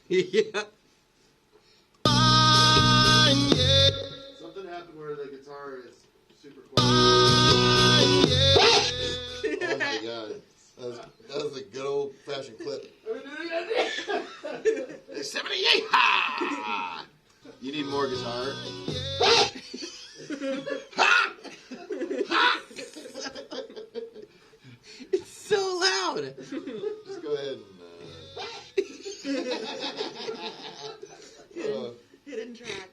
Yeah. Something happened where the guitar is super quiet. Oh my god. That was a good old-fashioned clip. 78! Ha! You need more guitar? It's so loud. Just go ahead and... Hidden track.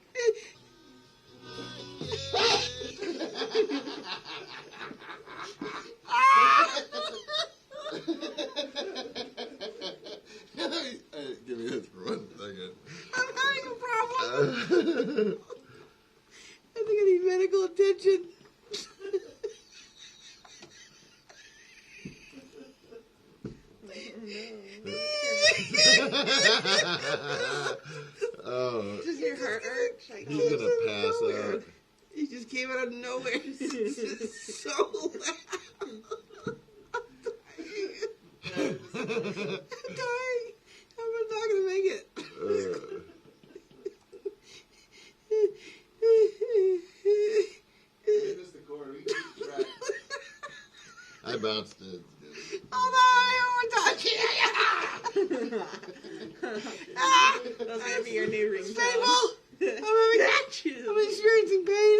Give me this for 1 second. I'm having a problem. I think I need medical attention. Oh, Does your heart hurt? he's gonna pass out. He just came out of nowhere. It's so loud. I'm dying. I'm not gonna make it. I bounced it. Hold on, one more time. That's gonna be your new ringtone. It's painful. I'm experiencing pain.